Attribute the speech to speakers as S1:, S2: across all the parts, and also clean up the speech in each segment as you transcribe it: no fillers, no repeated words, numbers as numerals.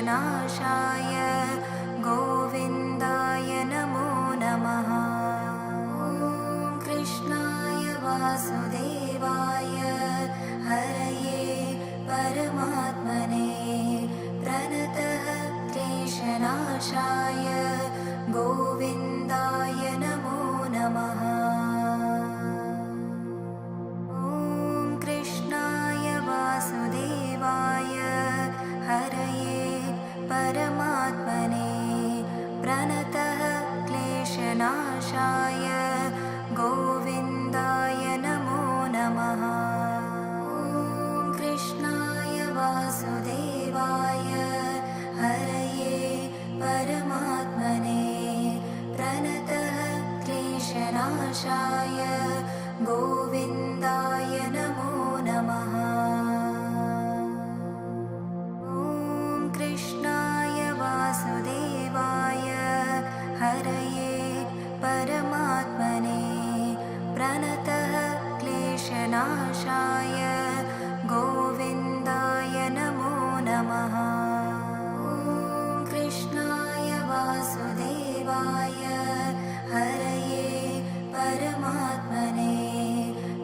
S1: क्लेशनाशाय गोविन्दाय नमो नमः। ॐ कृष्णाय वासुदेवाय हरये परमात्मने प्रणतः क्लेशनाशाय गोविन्दाय नमो नमः। ॐ कृष्णाय वासुदेवाय हरये परमात्मने प्रणतः क्लेशनाशाय गोविन्दाय नमो नमः। ॐ कृष्णाय वासुदेवाय हरये परमात्मने प्रणतः क्लेशनाशाय गोविन्दाय नमो नमः। ॐ कृष्णाय वासुदेवाय हरये परमात्मने प्रणतः क्लेशनाशाय गोविन्दाय नमो नमः। ॐ कृष्णाय वासुदेवाय हरये परमात्मने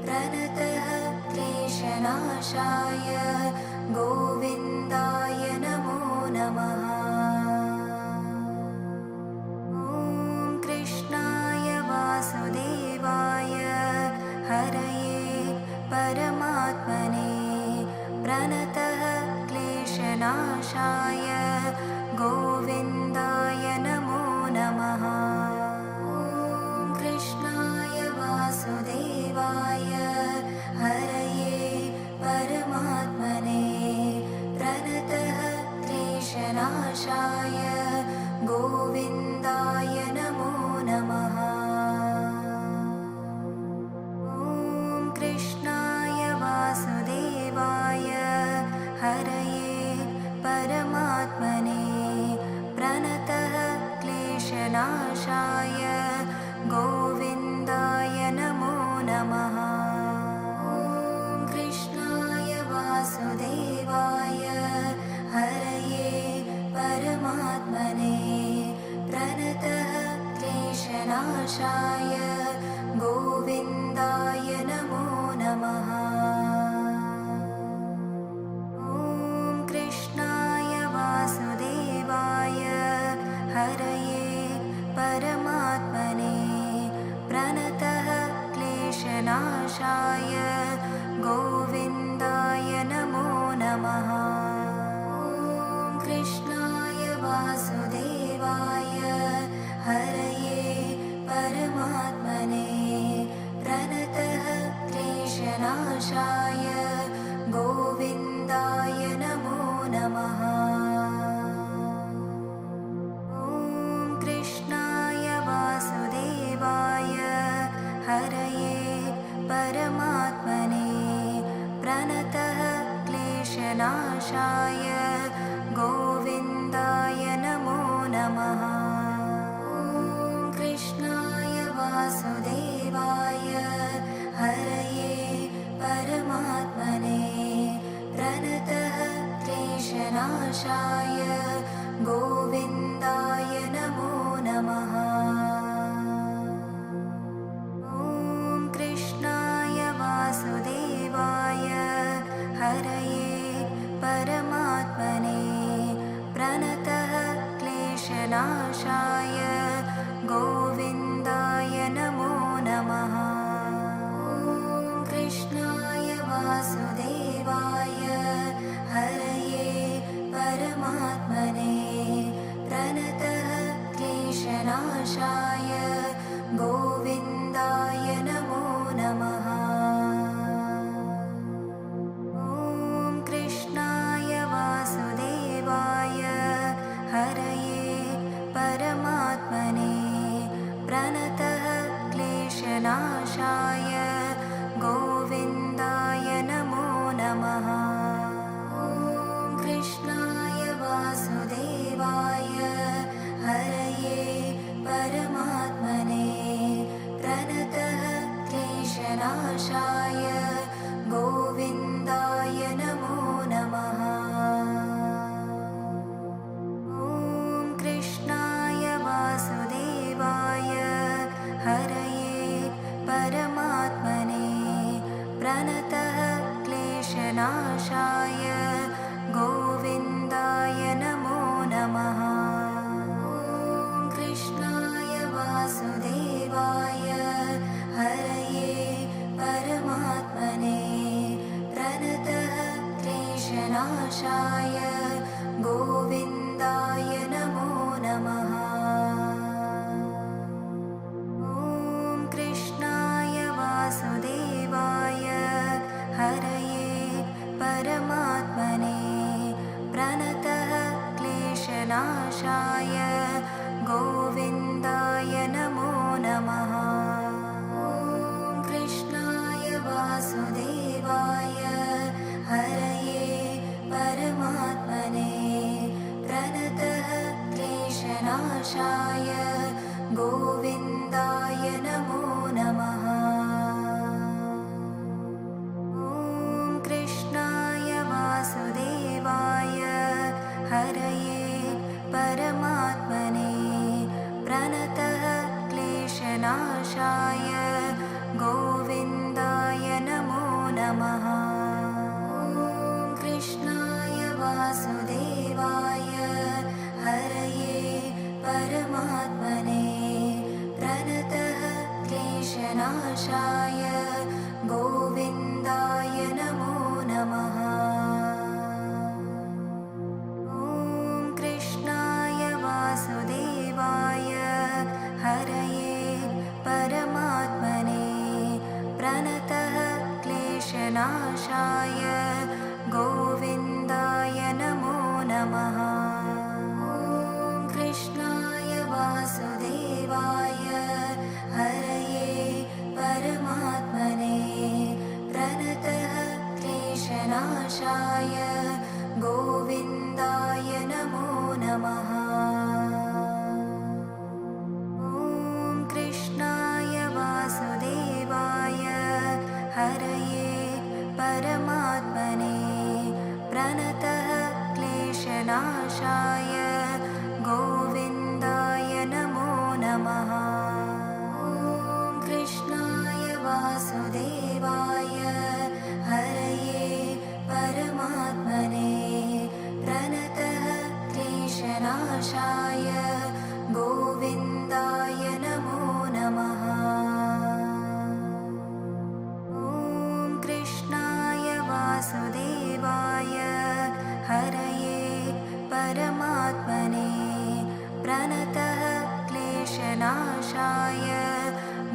S1: प्रणतः क्लेशनाशाय गोविन्दाय नमो नमः। ॐ कृष्णाय वासुदेवाय हरये परमात्मने प्रणतः क्लेशनाशाय गोविन्दाय नमो नमः। ॐ कृष्णाय वासुदेवाय हरये परमात्मने प्रणतः क्लेशनाशाय गोविन्दाय नमो नमः। ॐ कृष्णाय वासुदेवाय हरये परमात्मने प्रणतः क्लेशनाशाय गोविन्दाय नमो नमः। ॐ कृष्णाय वासुदेवाय हरये परमात्मने प्रणतः क्लेशनाशाय गोविन्दाय नमो नमः। ॐ कृष्णाय वासुदेवाय हरये परमात्मने प्रणतः क्लेशनाशाय गोविन्दाय नमो नमः। ॐ कृष्णाय वासुदेवाय हरये परमात्मने प्रणतः क्लेशनाशाय गोविन्दाय नमो नमः। ॐ कृष्णाय वासुदेवाय हरये परमात्मने प्रणतः क्लेशनाशाय गोविन्दाय नमो नमः। ॐ कृष्णाय वासुदेवाय हरये परमात्मने प्रणतः क्लेशनाशाय गोविन्दाय नमो नमः। ॐ कृष्णाय वासुदेवाय हरये परमात्मने प्रणतः क्लेशनाशाय गोविन्दाय नमो नमः। ॐ कृष्णाय वासुदेवाय हरये परमात्मने प्रणतः क्लेशनाशाय गोविन्दाय नमो नमः। ॐ कृष्णाय वासुदेवाय हरये परमात्मने प्रणतः क्लेशनाशाय गोविन्दाय नमो नमः। ॐ कृष्णाय वासुदेवाय हरये परमात्मने प्रणतः क्लेशनाशाय गोविन्दाय नमो नमः। क्लेशनाशाय गोविन्दाय नमो नमः। ॐ कृष्णाय वासुदेवाय हरये परमात्मने प्रणतः क्लेशनाशाय गोविन्दाय नमो नमः। ॐ कृष्णाय वासुदेवाय हरये परमात्मने प्रणतः क्लेशनाशाय गोविन्दाय नमो नमः। ॐ कृष्णाय वासुदेवाय हरये परमात्मने प्रणतः क्लेशनाशाय गोविन्दाय नमो नमः। ॐ कृष्णाय वासुदेवाय हरये परमात्मने प्रणतः क्लेशनाशाय गोविन्दाय नमो नमः। ॐ कृष्णाय वासुदेवाय हरये परमात्मने प्रणतः क्लेशनाशाय गोविन्दाय नमो नमः। ॐ कृष्णाय वासुदेवाय हरये परमात्मने प्रणतः क्लेशनाशाय गोविन्दाय नमो नमः। ॐ कृष्णाय वासुदेवाय हरये परमात्मने प्रणतः क्लेशनाशाय गोविन्दाय नमो नमः। ॐ कृष्णाय वासुदेवाय हरये परमात्मने प्रणतः क्लेशनाशाय गोविन्दाय नमो नमः। ॐ कृष्णाय वासुदेवाय हरये परमात्मने प्रणतः क्लेशनाशाय गोविन्दाय नमो नमः। ॐ कृष्णाय वासुदेवाय हरये परमात्मने प्रणतः क्लेशनाशाय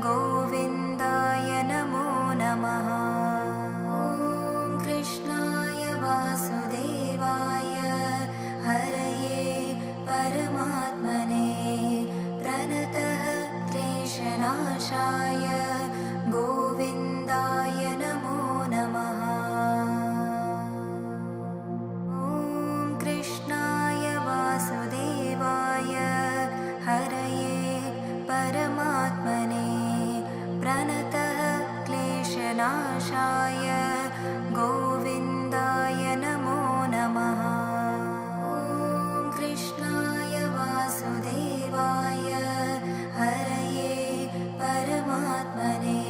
S1: गोविन्दाय नमो नमः। ॐ कृष्णाय वासुदेवाय हरये परमात्मने प्रणतः क्लेशनाशाय गोविन्दाय नमो नमः। ॐ कृष्णाय वासुदेवाय हरये परमात्मने प्रणतः क्लेशनाशाय गोविन्दाय नमो नमः। ॐ कृष्णाय वासुदेवाय हरये परमात्मने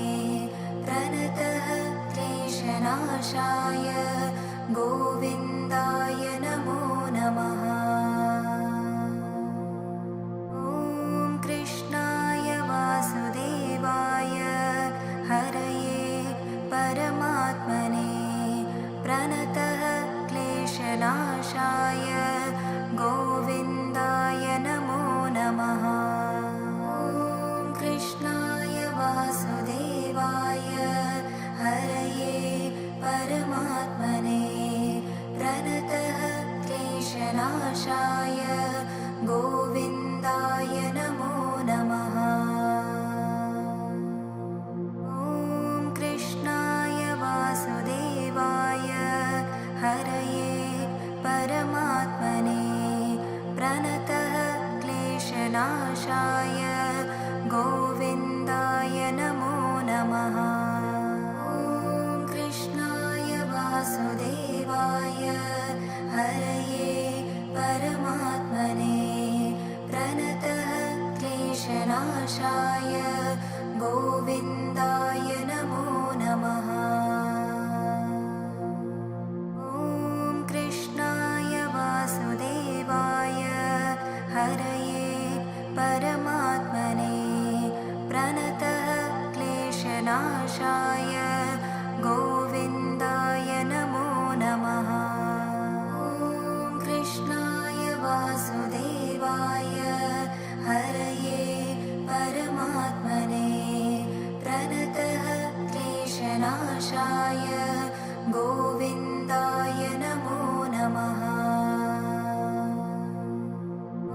S1: प्रणतः क्लेशनाशाय गोविन्दाय नमो नमः। ॐ कृष्णाय वासुदेवाय हरये परमात्मने प्रणतः क्लेशनाशाय गोविन्दाय नमो नमः। ॐ कृष्णाय वासुदेवाय हरये परमात्मने प्रणतः क्लेशनाशाय गोविन्दाय नमो नमः। ॐ कृष्णाय वासुदेवाय हरये परमात्मने प्रणतः क्लेशनाशाय गोविन्दाय नमो नमः। ॐ कृष्णाय वासुदेवाय हरये परमात्मने प्रणतः क्लेशनाशाय गोविन्दाय नमो नमः। क्लेशनाशाय गोविन्दाय नमो नमः। ॐ कृष्णाय वासुदेवाय हरये परमात्मने प्रणतः क्लेशनाशाय गोविन्दाय नमो नमः।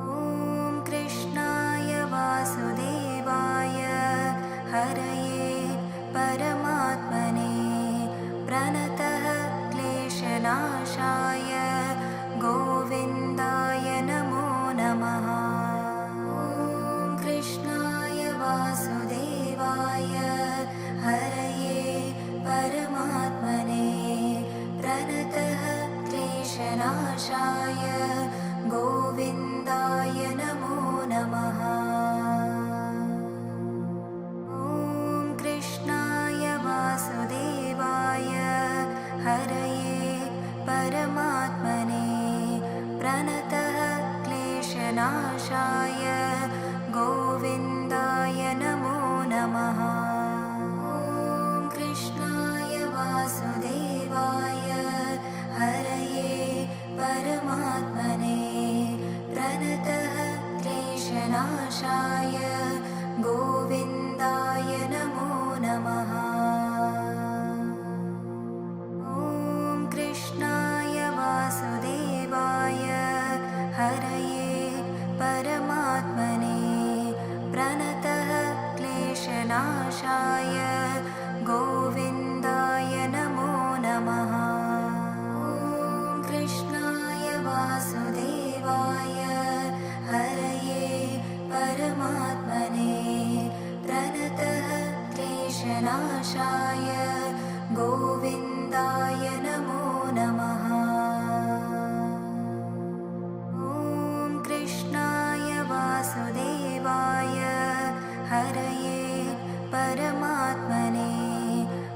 S1: ॐ कृष्णाय वासुदेवाय हरये परमात्मने प्रणतः क्लेशनाशाय गोविन्दाय नमो नमः। ॐ कृष्णाय वासुदेवाय हरये परमात्मने प्रणतः क्लेशनाशाय गोविन्दाय नमो नमः। ॐ कृष्णाय वासुदेवाय हरये परमात्मने प्रणतः क्लेशनाशाय गोविन्दाय नमो नमः। ॐ कृष्णाय वासुदेवाय हरये परमात्मने प्रणतः क्लेशनाशाय गोविन्दाय नमो नमः। ॐ कृष्णाय वासुदेवाय हरये परमात्मने प्रणतः क्लेशनाशाय गोविन्दाय नमो नमः। ॐ कृष्णाय वासुदेवाय हरये परमात्मने प्रणतः क्लेशनाशाय गोविन्दाय नमो नमः। ॐ कृष्णाय वासुदेवाय हरये परमात्मने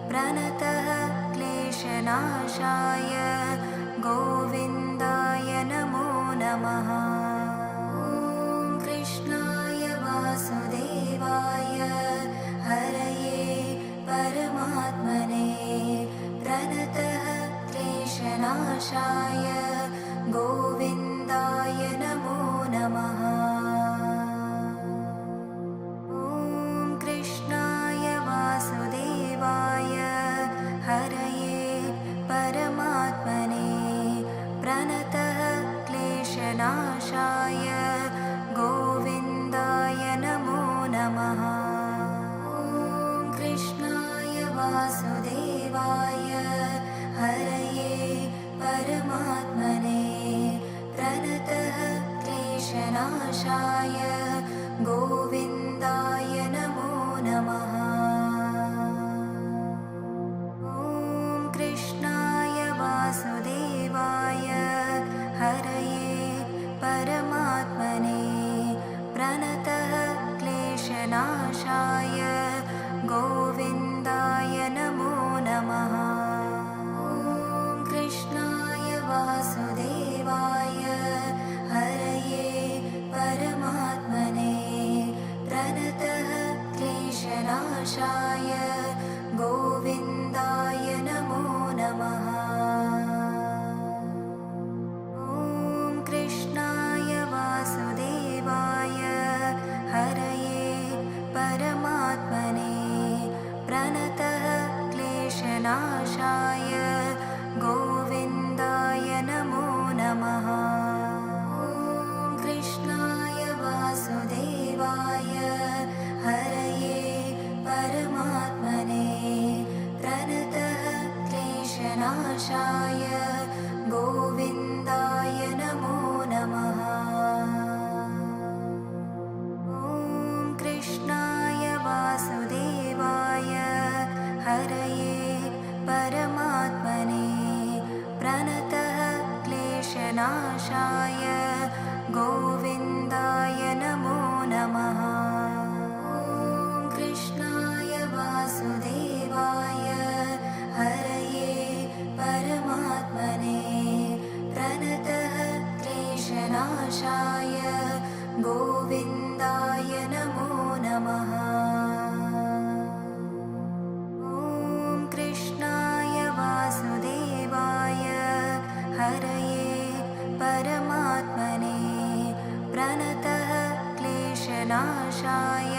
S1: प्रणतः क्लेशनाशाय गोविन्दाय नमो नमः। ॐ कृष्णाय वासुदेवाय हरये परमात्मने प्रणतः क्लेशनाशाय गोविन्दाय नमो नमः। ॐ कृष्णाय वासुदेवाय हरये परमात्मने प्रणतः क्लेशनाशाय गोविन्दाय नमो नमः। ॐ कृष्णाय वासुदेवाय हरये परमात्मने प्रणतः क्लेशनाशाय गोविन्दाय नमो नमः। ॐ कृष्णाय वासुदेवाय हरये परमात्मने प्रणतः क्लेशनाशाय गोविन्दाय नमो नमः। ॐ कृष्णाय वासुदेवाय हरये परमात्मने प्रणतः क्लेशनाशाय गोविन्दाय नमो नमः। ॐ कृष्णाय वासुदेवाय हरये परमात्मने प्रणतः क्लेशनाशाय गोविन्दाय नमो नमः। ॐ कृष्णाय वासुदेवाय हरये परमात्मने प्रणतः क्लेशनाशाय गोविन्दाय नमो नमः। ॐ कृष्णाय वासुदेवाय हरये परमात्मने प्रणतः क्लेशनाशाय गोविन्दाय नमो नमः। ॐ कृष्णाय वासुदेवाय हरये परमात्मने प्रणतः क्लेशनाशाय गोविन्दाय नमो नमः। क्लेशनाशाय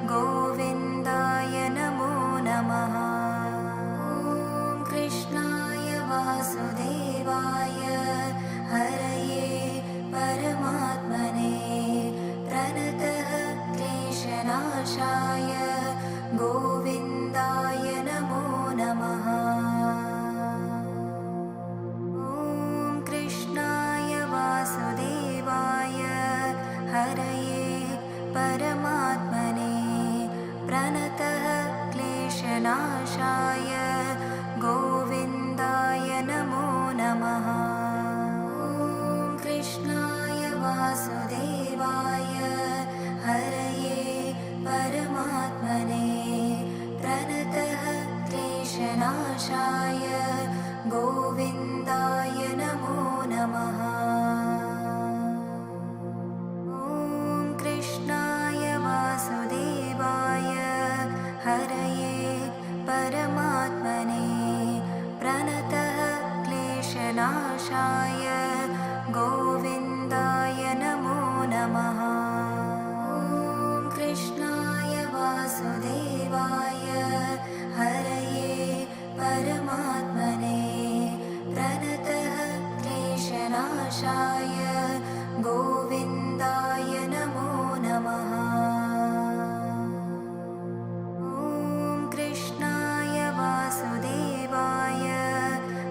S1: गोविन्दाय नमो नमः। ॐ कृष्णाय वासुदेवाय हरये परमात्मने प्रणतः क्लेशनाशाय गोविन्दाय नमो नमः। ॐ कृष्णाय वासुदेवाय हरये परमात्मने प्रणतः क्लेशनाशाय गोविन्दाय नमो नमः। ॐ कृष्णाय वासुदेवाय हरये परमात्मने प्रणतः क्लेशनाशाय गोविन्दाय नमो नमः। ॐ कृष्णाय वासुदेवाय हरये परमात्मने प्रणतः क्लेशनाशाय गोविन्दाय नमो नमः। ॐ कृष्णाय वासुदेवाय हरये परमात्मने प्रणतः क्लेशनाशाय गोविन्दाय नमो नमः। ॐ कृष्णाय वासुदेवाय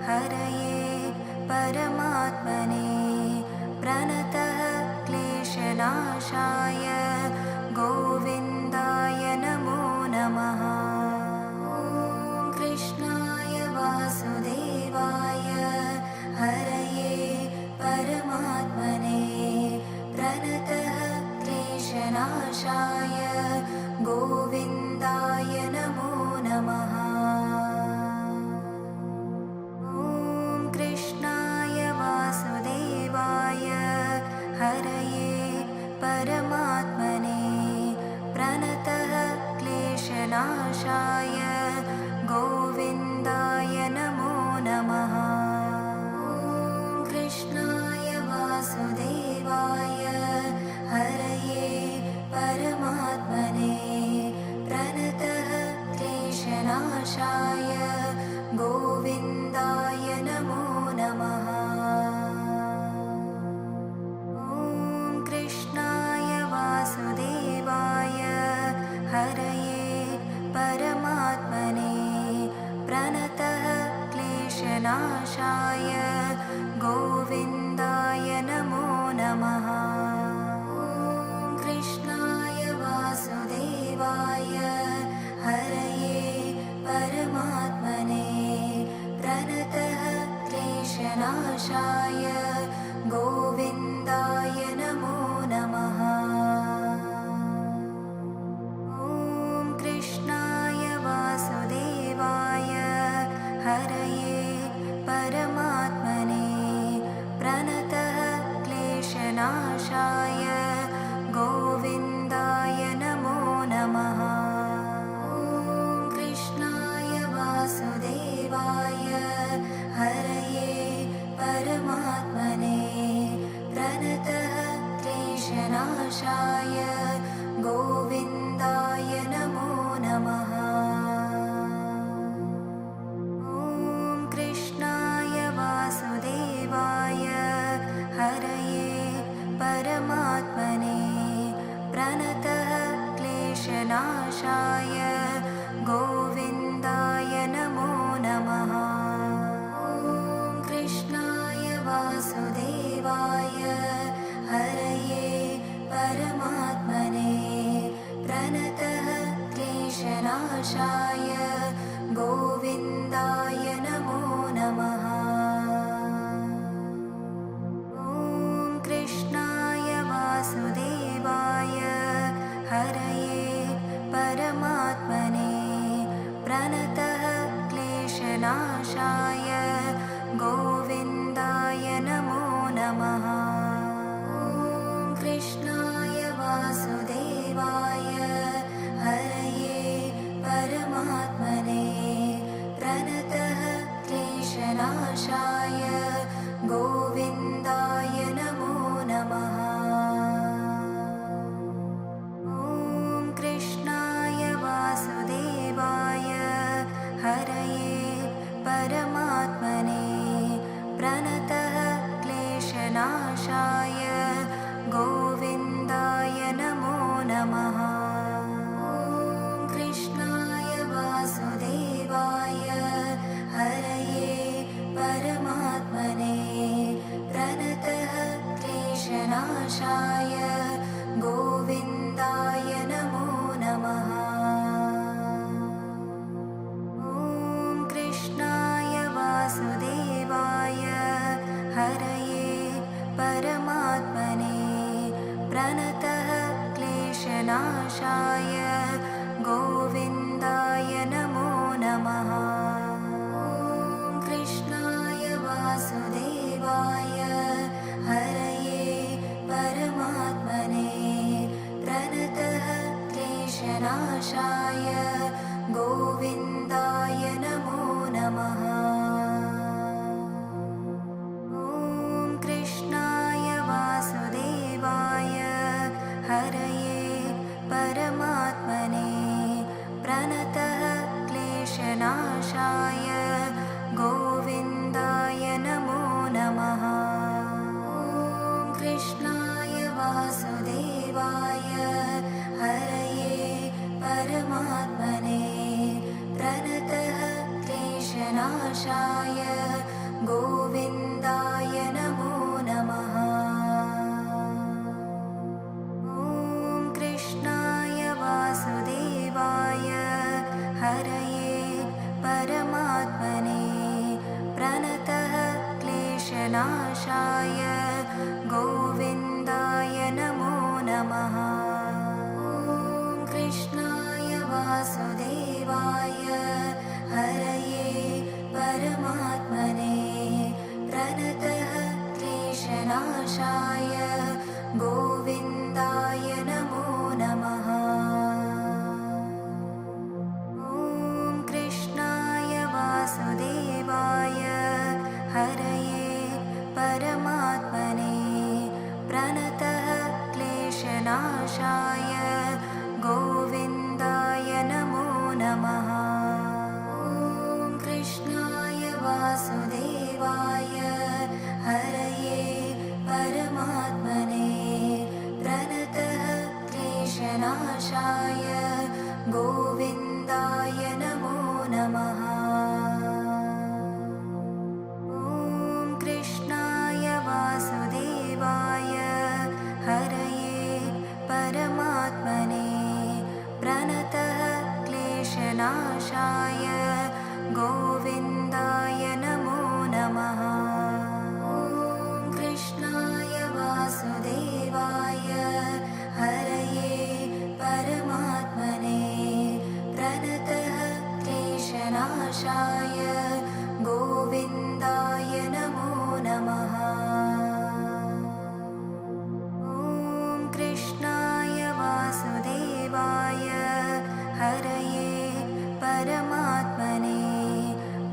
S1: हरये परमात्मने प्रणतः क्लेशनाशाय गोविन्दाय नमो नमः। ॐ कृष्णाय वासुदेवाय हरये परमात्मने प्रणतः क्लेशनाशाय गोविन्दाय नमो नमः। ॐ कृष्णाय वासुदेवाय हरये परमात्मने प्रणतः क्लेशनाशाय गोविन्दाय नमो नमः। ॐ कृष्णाय वासुदेवाय हरये परमात्मने प्रणतः क्लेशनाशाय गोविन्दाय नमो नमः। ॐ कृष्णाय वासुदेवाय हरये परमात्मने प्रणतः क्लेशनाशाय गोविन्दाय नमो नमः। ॐ कृष्णाय वासुदेवाय हरये परमात्मने प्रणतः क्लेशनाशाय गोविन्दाय नमो नमः। ॐ कृष्णाय वासुदेवाय हरये परमात्मने प्रणतः क्लेशनाशाय गोविन्दाय नमो नमः। ॐ कृष्णाय वासुदेवाय हरये परमात्मने प्रणतः क्लेशनाशाय गोविन्दाय नमो नमः। ॐ कृष्णाय वासुदेवाय हरये परमात्मने प्रणतः क्लेशनाशाय गोविन्दाय नमो नमः। ॐ कृष्णाय वासुदेवाय हरये परमात्मने प्रणतः क्लेशनाशाय गोविन्दाय नमो नमः। ॐ कृष्णाय वासुदेवाय हरये परमात्मने गोविन्दाय नमो नमः। ॐ कृष्णाय वासुदेवाय हरये परमात्मने प्रणतः क्लेशनाशाय गोविन्दाय नमो नमः। ॐ कृष्णाय वासुदेवाय हरये परमात्मने प्रणतः क्लेशनाशाय गोविन्दाय नमो नमः। ॐ कृष्णाय वासुदेवाय हरये परमात्मने प्रणतः क्लेशनाशाय गोविन्दाय नमो नमः। ॐ कृष्णाय वासुदेवाय हरये परमात्मने प्रणतः क्लेशनाशाय गोविन्दाय नमो नमः। ॐ कृष्णाय वासुदेवाय हरये परमात्मने प्रणतः क्लेशनाशाय गोविन्दाय नमो नमः। ॐ कृष्णाय वासुदेवाय हरये परमात्मने प्रणतः क्लेशनाशाय गोविन्दाय नमो नमः। ॐ कृष्णाय वासुदेवाय हरये परमात्मने प्रणतः क्लेशनाशाय गोविन्दाय नमो नमः। ॐ कृष्णाय वासुदेवाय हरये परमात्मने प्रणतः क्लेशनाशाय गोविन्दाय नमो नमः। ॐ कृष्णाय वासुदेवाय हरये परमात्मने प्रणतः क्लेशनाशाय गोविन्दाय नमो नमः। ॐ कृष्णाय वासुदेवाय हरये परमात्मने प्रणतः क्लेशनाशाय गोविन्दाय नमो नमः। ॐ कृष्णाय वासुदेवाय हरये परमात्मने प्रणतः क्लेशनाशाय गोविन्दाय नमो नमः। ॐ कृष्णाय वासुदेवाय हरये परमात्मने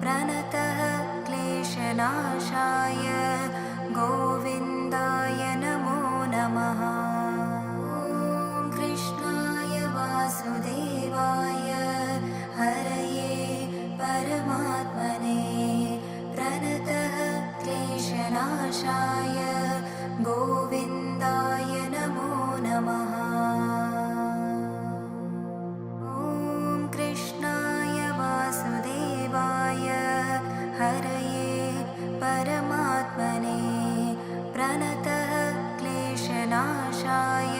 S1: प्रणतः क्लेशनाशाय गोविन्दाय नमो नमः। ॐ कृष्णाय वासुदेवाय हरये परमात्मने प्रणतः क्लेशनाशाय गोविन्दाय नमो नमः। ॐ कृष्णाय वासुदेवाय हरये परमात्मने प्रणतः क्लेशनाशाय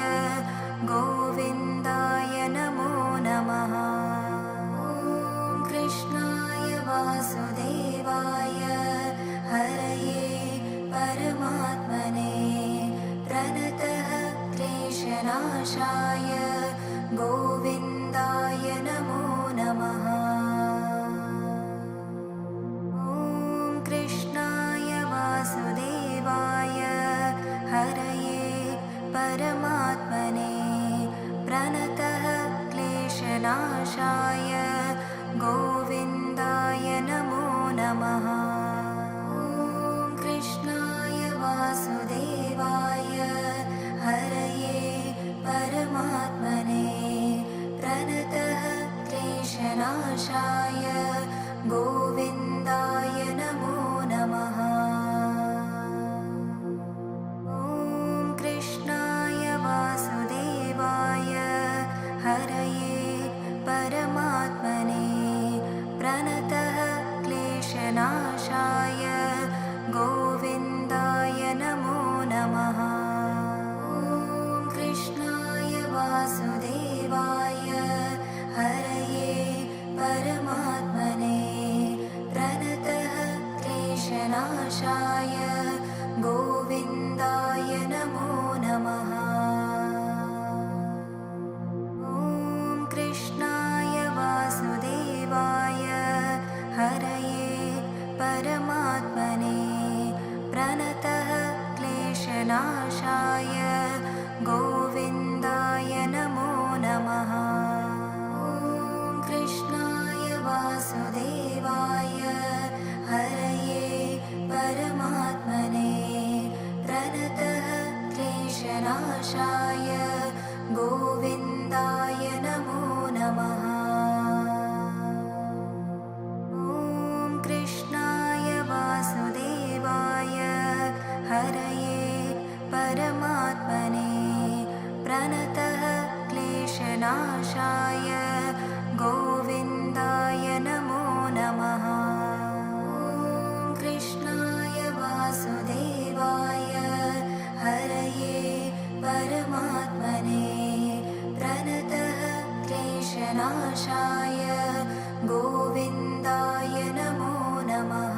S1: गोविन्दाय नमो नमः। ॐ कृष्णाय वासुदेवाय हरये परमात्मने प्रणतः क्लेशनाशाय गोविन्दाय नमो नमः। ॐ कृष्णाय वासुदेवाय हरये परमात्मने प्रणतः क्लेशनाशाय गोविन्दाय नमो नमः। ॐ कृष्णाय वासुदेवाय हरये परमात्मने प्रणतः क्लेशनाशाय गोविन्दाय नमो नमः। ॐ कृष्णाय गोविन्दाय नमो नमः। ॐ कृष्णाय वासुदेवाय हरये परमात्मने प्रणतः क्लेशनाशाय गोविन्दाय नमो नमः। ॐ कृष्णाय वासुदेवाय हरये परमात्मने प्रणतः क्लेशनाशाय गोविन्दाय नमो नमः। ॐ कृष्णाय वासुदेवाय हरये परमात्मने प्रणतः क्लेशनाशाय गोविन्दाय नमो नमः।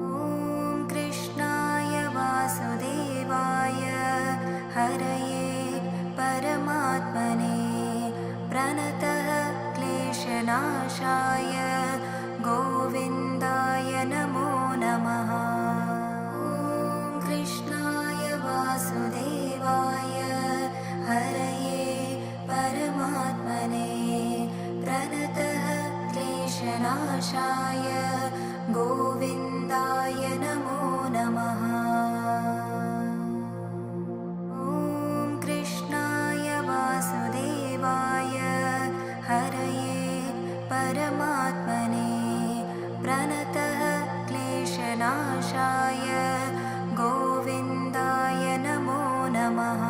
S1: ॐ कृष्णाय वासुदेवाय हरये परमात्मने प्रणतः क्लेशनाशाय गोविन्दाय नमो नमः। ॐ कृष्णाय वासुदेवाय हरये परमात्मने प्रणतः क्लेशनाशाय गोविन्दाय नमो नमः। ॐ कृष्णाय वासुदेवाय हरये परमात्मने प्रणतः क्लेशनाशाय गोविन्दाय नमो नमः।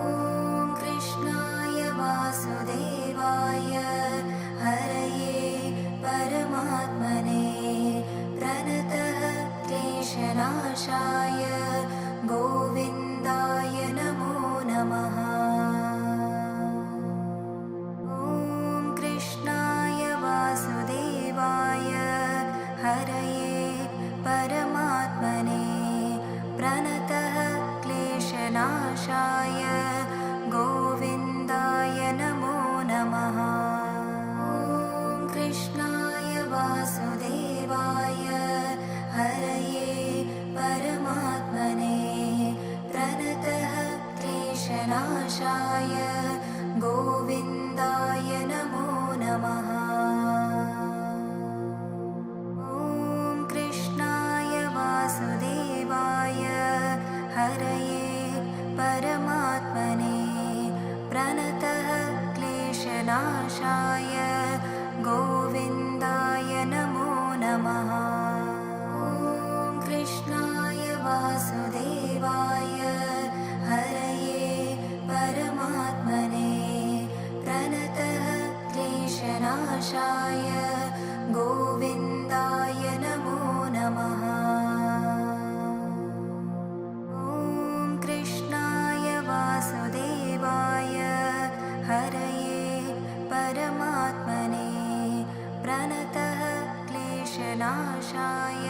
S1: ॐ कृष्णाय वासुदेवाय हरये परमात्मने प्रणतः क्लेशनाशाय गोविन्दाय नमो नमः। ॐ कृष्णाय वासुदेवाय हरये परमात्मने प्रणतः क्लेशनाशाय गोविन्दाय नमो नमः। ॐ कृष्णाय वासुदेवाय हरये परमात्मने प्रणतः क्लेशनाशाय गोविन्दाय नमो नमः। ॐ कृष्णाय वासुदेवाय हरये परमात्मने प्रणतः क्लेशनाशाय गोविन्दाय नमो नमः। ॐ कृष्णाय वासुदेवाय हरये परमात्मने प्रणतः क्लेशनाशाय गोविन्दाय नमो नमः। ॐ कृष्णाय वासुदेवाय हरये परमात्मने प्रणतः क्लेशनाशाय